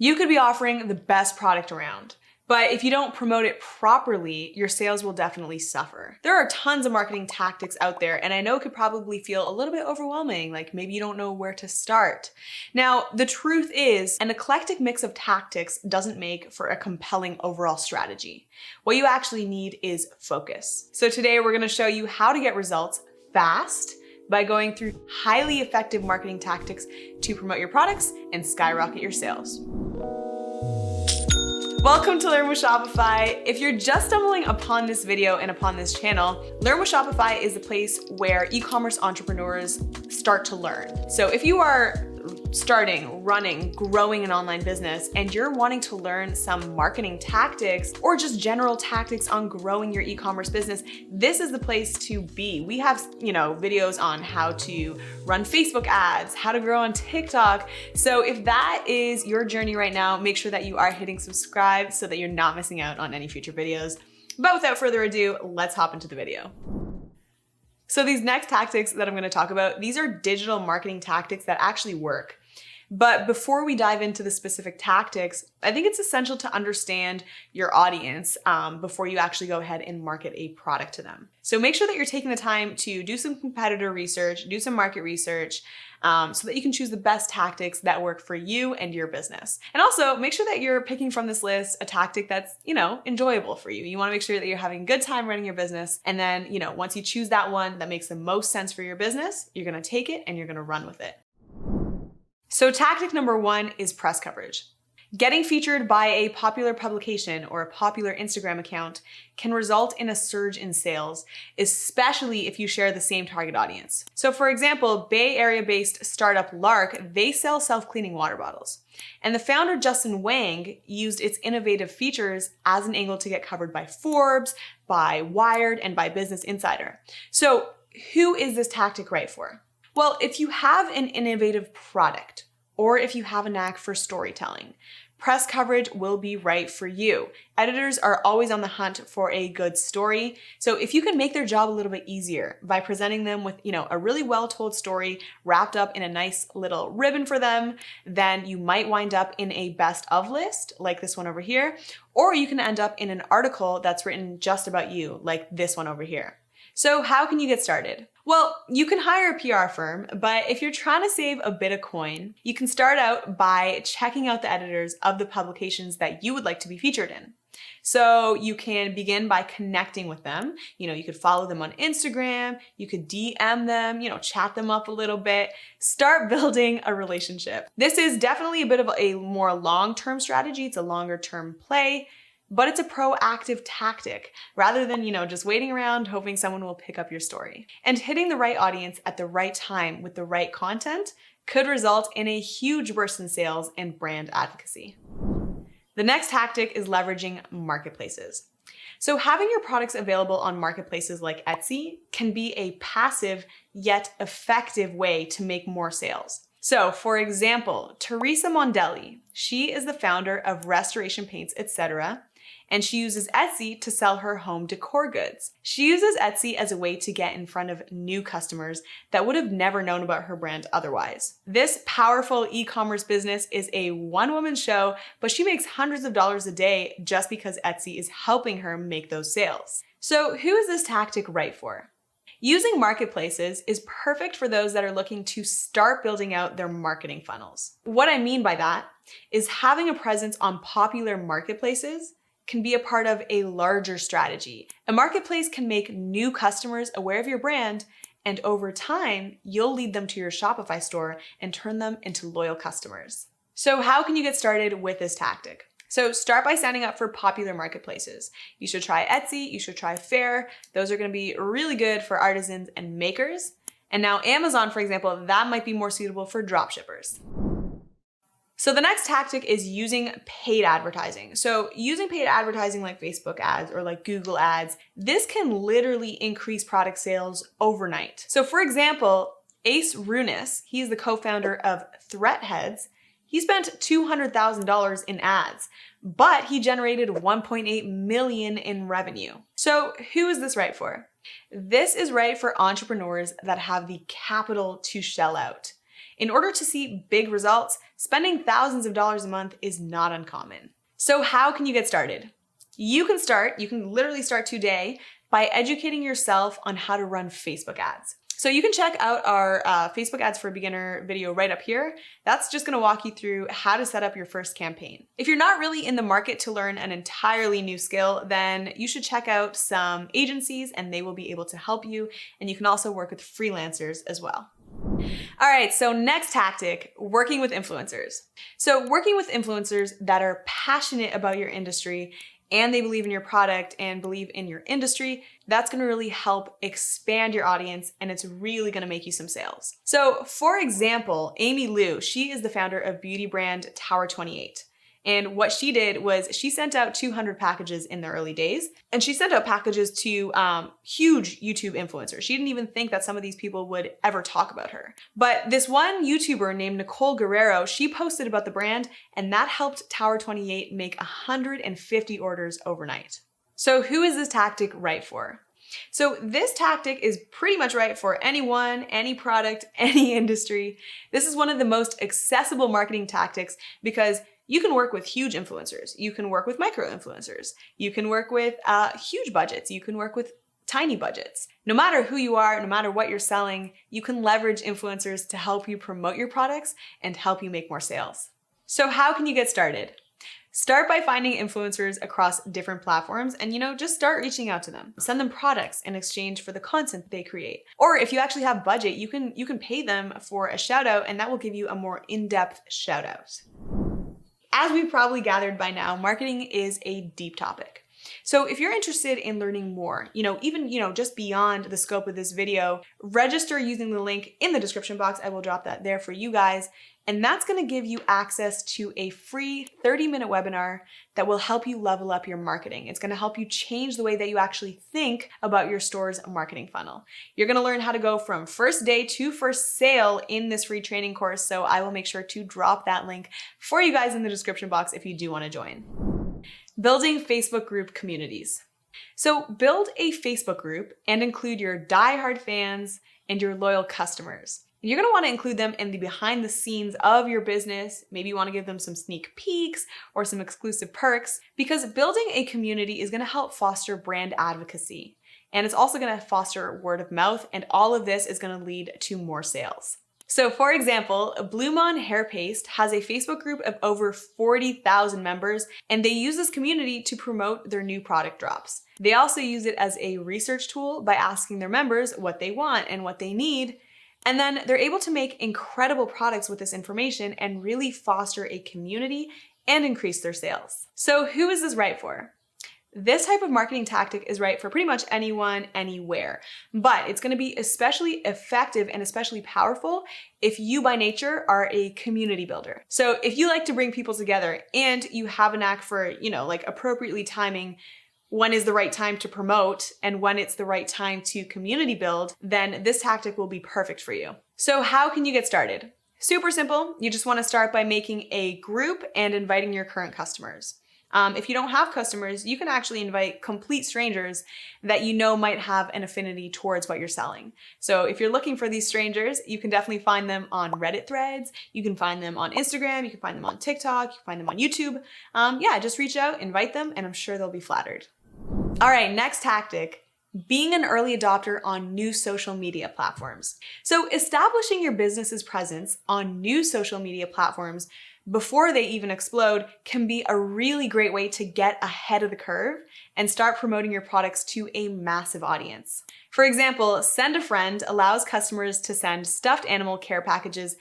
You could be offering the best product around, but if you don't promote it properly, your sales will definitely suffer. There are tons of marketing tactics out there, and I know it could probably feel a little bit overwhelming, like maybe you don't know where to start. Now, the truth is, an eclectic mix of tactics doesn't make for a compelling overall strategy. What you actually need is focus. So today we're gonna show you how to get results fast by going through highly effective marketing tactics to promote your products and skyrocket your sales. Welcome to Learn with Shopify. If you're just stumbling upon this video and upon this channel, Learn with Shopify is the place where e-commerce entrepreneurs start to learn. So if you are starting, running, growing an online business, and you're wanting to learn some marketing tactics or just general tactics on growing your e-commerce business, this is the place to be. We have, videos on how to run Facebook ads, how to grow on TikTok. So if that is your journey right now, make sure that you are hitting subscribe so that you're not missing out on any future videos. But without further ado, let's hop into the video. So these next tactics that I'm going to talk about, these are digital marketing tactics that actually work. But before we dive into the specific tactics, I think it's essential to understand your audience before you actually go ahead and market a product to them. So make sure that you're taking the time to do some competitor research, do some market research, so that you can choose the best tactics that work for you and your business. And also make sure that you're picking from this list a tactic that's, enjoyable for you. You want to make sure that you're having a good time running your business. And then, once you choose that one that makes the most sense for your business, you're going to take it and you're going to run with it. So tactic number one is press coverage. Getting featured by a popular publication or a popular Instagram account can result in a surge in sales, especially if you share the same target audience. So for example, Bay Area-based startup Lark, they sell self-cleaning water bottles. And the founder, Justin Wang, used its innovative features as an angle to get covered by Forbes, by Wired, and by Business Insider. So who is this tactic right for? Well, if you have an innovative product, or if you have a knack for storytelling, press coverage will be right for you. Editors are always on the hunt for a good story. So if you can make their job a little bit easier by presenting them with, a really well-told story wrapped up in a nice little ribbon for them, then you might wind up in a best of list, like this one over here, or you can end up in an article that's written just about you, like this one over here. So how can you get started? Well, you can hire a PR firm, but if you're trying to save a bit of coin, you can start out by checking out the editors of the publications that you would like to be featured in. So you can begin by connecting with them. You could follow them on Instagram, you could DM them, chat them up a little bit, start building a relationship. This is definitely a bit of a more long-term strategy. It's a longer-term play, but it's a proactive tactic rather than, just waiting around hoping someone will pick up your story. And hitting the right audience at the right time with the right content could result in a huge burst in sales and brand advocacy. The next tactic is leveraging marketplaces. So having your products available on marketplaces like Etsy can be a passive yet effective way to make more sales. So for example, Teresa Mondelli, she is the founder of Restoration Paints, etc., and she uses Etsy to sell her home decor goods. She uses Etsy as a way to get in front of new customers that would have never known about her brand otherwise. This powerful e-commerce business is a one-woman show, but she makes hundreds of dollars a day just because Etsy is helping her make those sales. So who is this tactic right for? Using marketplaces is perfect for those that are looking to start building out their marketing funnels. What I mean by that is having a presence on popular marketplaces can be a part of a larger strategy. A marketplace can make new customers aware of your brand, and over time, you'll lead them to your Shopify store and turn them into loyal customers. So how can you get started with this tactic? So start by signing up for popular marketplaces. You should try Etsy, you should try Faire. Those are gonna be really good for artisans and makers. And now Amazon, for example, that might be more suitable for dropshippers. So the next tactic is using paid advertising. So using paid advertising like Facebook ads or like Google ads, this can literally increase product sales overnight. So for example, Ace Runis, he's the co-founder of Threatheads. He spent $200,000 in ads, but he generated 1.8 million in revenue. So who is this right for? This is right for entrepreneurs that have the capital to shell out. In order to see big results, spending thousands of dollars a month is not uncommon. So how can you get started? You can literally start today by educating yourself on how to run Facebook ads. So you can check out our Facebook ads for a beginner video right up here. That's just gonna walk you through how to set up your first campaign. If you're not really in the market to learn an entirely new skill, then you should check out some agencies and they will be able to help you. And you can also work with freelancers as well. All right, so next tactic, working with influencers. So working with influencers that are passionate about your industry and they believe in your product and believe in your industry, that's gonna really help expand your audience and it's really gonna make you some sales. So for example, Amy Liu, she is the founder of beauty brand Tower 28. And what she did was she sent out 200 packages in the early days, and she sent out packages to huge YouTube influencers. She didn't even think that some of these people would ever talk about her. But this one YouTuber named Nicole Guerrero, she posted about the brand, and that helped Tower 28 make 150 orders overnight. So who is this tactic right for? So this tactic is pretty much right for anyone, any product, any industry. This is one of the most accessible marketing tactics because you can work with huge influencers. You can work with micro influencers. You can work with huge budgets. You can work with tiny budgets. No matter who you are, no matter what you're selling, you can leverage influencers to help you promote your products and help you make more sales. So how can you get started? Start by finding influencers across different platforms and just start reaching out to them. Send them products in exchange for the content they create. Or if you actually have budget, you can pay them for a shout out and that will give you a more in-depth shout out. As we've probably gathered by now, marketing is a deep topic. So if you're interested in learning more, even just beyond the scope of this video, register using the link in the description box. I will drop that there for you guys. And that's gonna give you access to a free 30-minute webinar that will help you level up your marketing. It's gonna help you change the way that you actually think about your store's marketing funnel. You're gonna learn how to go from first day to first sale in this free training course. So I will make sure to drop that link for you guys in the description box if you do wanna join. Building Facebook group communities. So build a Facebook group and include your diehard fans and your loyal customers. You're gonna wanna include them in the behind the scenes of your business. Maybe you wanna give them some sneak peeks or some exclusive perks because building a community is gonna help foster brand advocacy. And it's also gonna foster word of mouth, and all of this is gonna lead to more sales. So for example, Bluemon Hair Paste has a Facebook group of over 40,000 members, and they use this community to promote their new product drops. They also use it as a research tool by asking their members what they want and what they need. And then they're able to make incredible products with this information and really foster a community and increase their sales. So who is this right for? This type of marketing tactic is right for pretty much anyone, anywhere, but it's gonna be especially effective and especially powerful if you by nature are a community builder. So if you like to bring people together and you have a knack for, appropriately timing when is the right time to promote and when it's the right time to community build, then this tactic will be perfect for you. So how can you get started? Super simple. You just wanna start by making a group and inviting your current customers. If you don't have customers, you can actually invite complete strangers that might have an affinity towards what you're selling. So if you're looking for these strangers, you can definitely find them on Reddit threads, you can find them on Instagram, you can find them on TikTok, you can find them on YouTube. Just reach out, invite them, and I'm sure they'll be flattered. All right, next tactic. Being an early adopter on new social media platforms. So establishing your business's presence on new social media platforms before they even explode can be a really great way to get ahead of the curve and start promoting your products to a massive audience. For example, Send a Friend allows customers to send stuffed animal care packages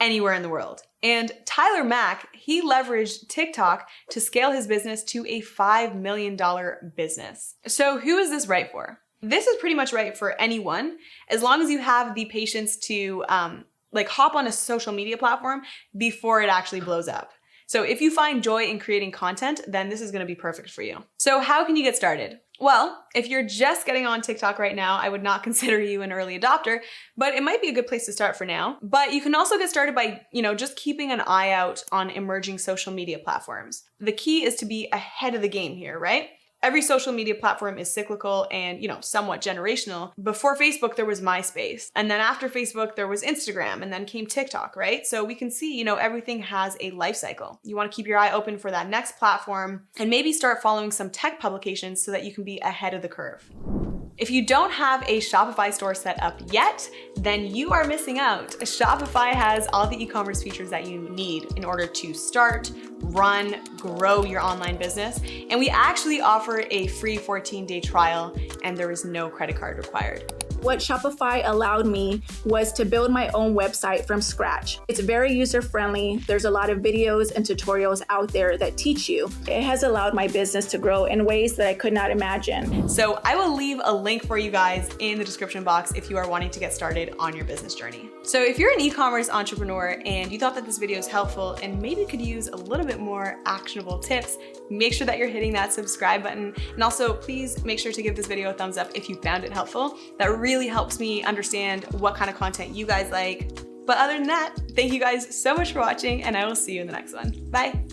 anywhere in the world. And Tyler Mack, he leveraged TikTok to scale his business to a $5 million business. So who is this right for? This is pretty much right for anyone, as long as you have the patience to hop on a social media platform before it actually blows up. So if you find joy in creating content, then this is gonna be perfect for you. So how can you get started? Well, if you're just getting on TikTok right now, I would not consider you an early adopter, but it might be a good place to start for now. But you can also get started by, just keeping an eye out on emerging social media platforms. The key is to be ahead of the game here, right? Every social media platform is cyclical and, somewhat generational. Before Facebook, there was MySpace. And then after Facebook, there was Instagram, and then came TikTok, right? So we can see, everything has a life cycle. You want to keep your eye open for that next platform and maybe start following some tech publications so that you can be ahead of the curve. If you don't have a Shopify store set up yet, then you are missing out. Shopify has all the e-commerce features that you need in order to start, run, grow your online business. And we actually offer a free 14-day trial, and there is no credit card required. What Shopify allowed me was to build my own website from scratch. It's very user-friendly. There's a lot of videos and tutorials out there that teach you. It has allowed my business to grow in ways that I could not imagine. So I will leave a link for you guys in the description box if you are wanting to get started on your business journey. So if you're an e-commerce entrepreneur and you thought that this video is helpful and maybe could use a little bit more actionable tips, make sure that you're hitting that subscribe button. And also please make sure to give this video a thumbs up if you found it helpful. That really helps me understand what kind of content you guys like. But other than that, thank you guys so much for watching, and I will see you in the next one. Bye.